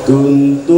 كنت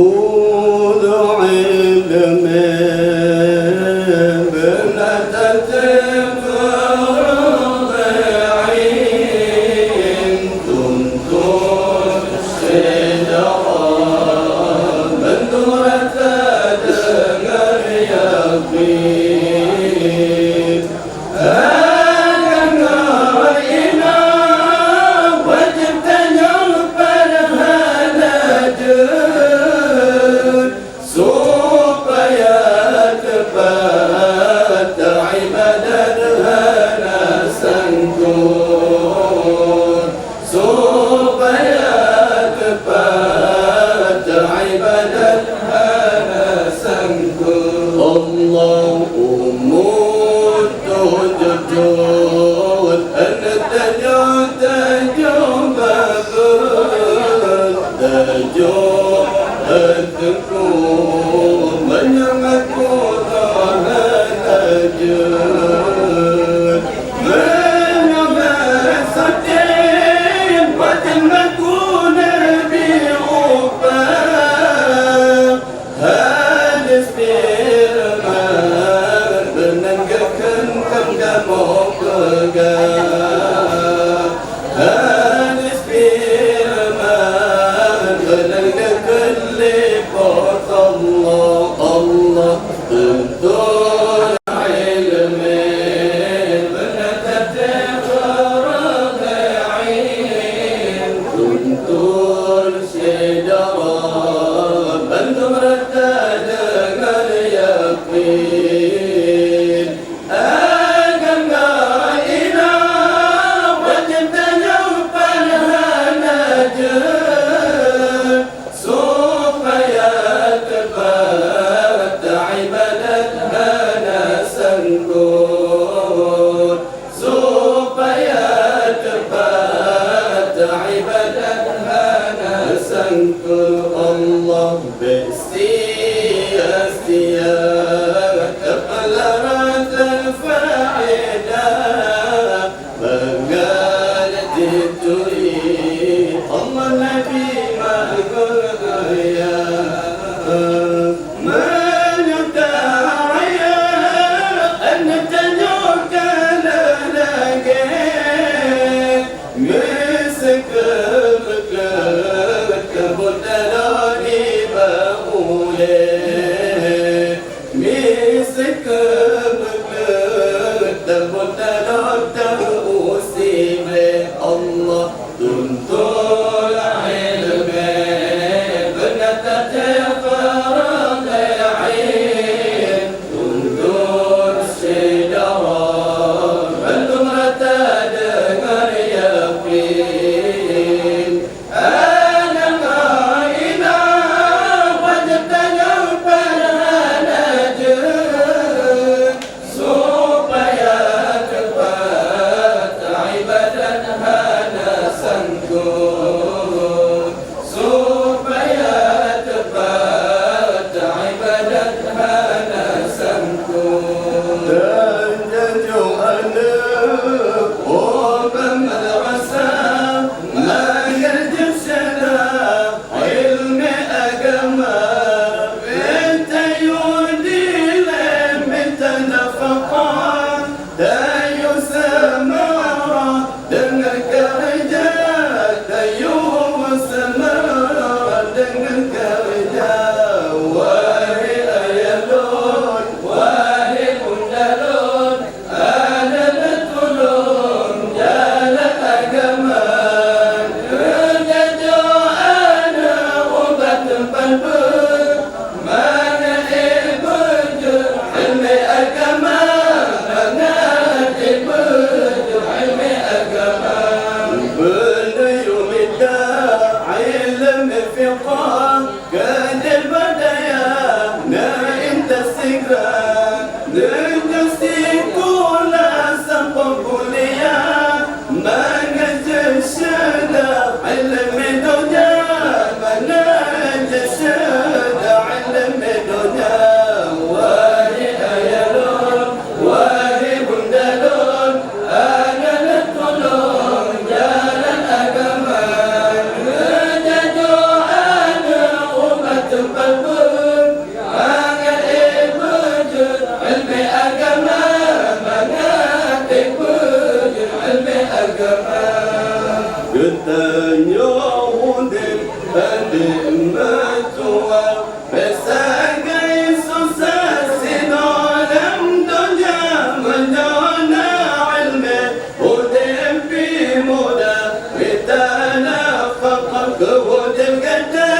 ذو علم بنتة فرضعين كنت شجرا بندرة دمر يقين bertanya Udin Adim Matua Besagai susah sinolam dunia Menjana ilmi Udin fi muda Bitana faqar Udin kata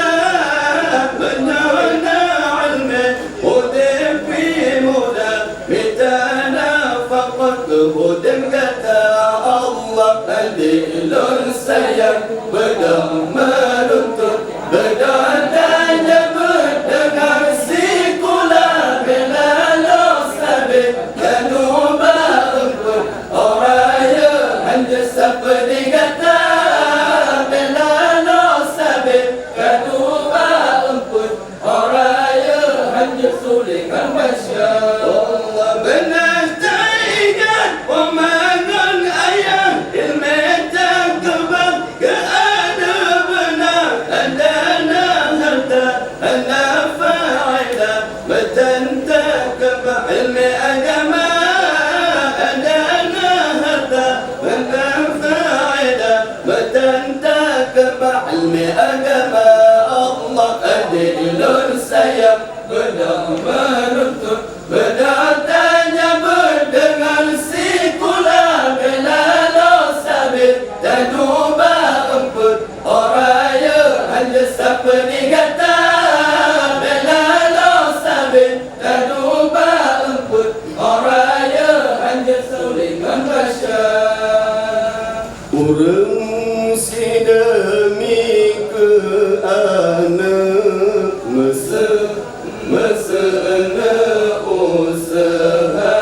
Menjana ilmi Udin fi muda Bitana faqar Udin kata Allah adilun sayang Bedang menuntut Bedang tanya berdengar Sikula bila lo sabit Kanuba emput Oraya hanya seperti kata Bila lo sabit Kanuba emput Oraya hanya sulingan masyarakat Allah benar tak ingat Pemangan ayah ilmu takbang Keada benar Andana harta Anda fa'idah Bertentang kebah ilmu agama Andana harta Anda fa'idah Bertentang kebah ilmu agama Allah adilun sayang Bedang menuntut Bedang tanya berdengar Sikula bila lo sabit Tanuba emput Oraya hanya seperti kata Bila lo sabit Tanuba emput Oraya hanya sulingan masyarakat Urang si demi ke anak Mesena usaha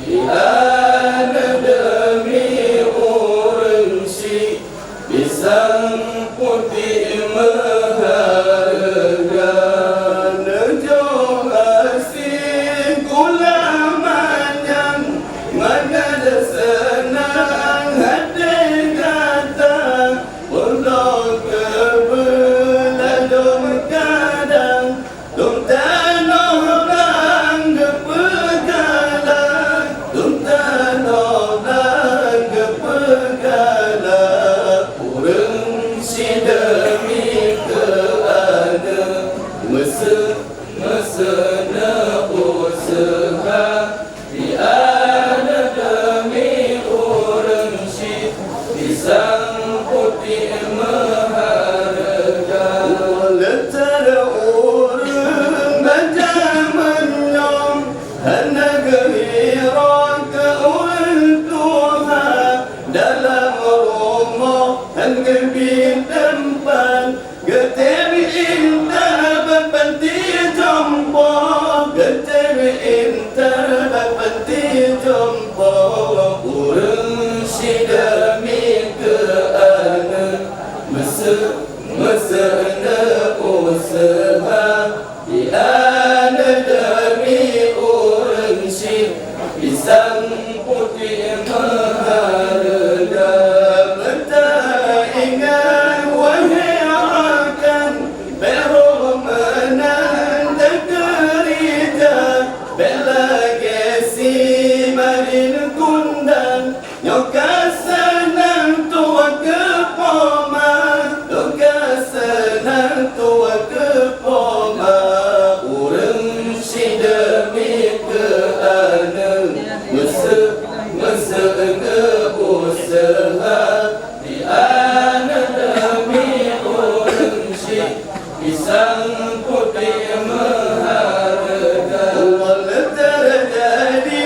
Diana demi orang si Pisang putih mengharga Nejauh asyik gula manyang Mana senang hati kata Walau kebeladung kadang Dum tanah orang kepegala Dum tanah orang kepegala Urang si demi keada Mesena usaha Diana demi orang si Pisang putih mengharga Letara orang berjamannya Hana gembira ke orang tua Dalam rumah hanya bintang Geteri indah berpenti jompo Geteri indah berpenti jompo Urang si demi keana Mesena usaha Diana demi orang si Pisang putih mengharga Mentah ingat wahai akan Pero menanda kerja Bela kesi marin kundang Nyokasanan tua kepoma Nyokasanan tua kepoma Urang si demi keana Mesena usaha Diana demi orang si Pisang putih mengharga Walau terjadi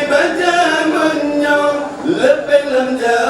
berjamannya Lebih lemja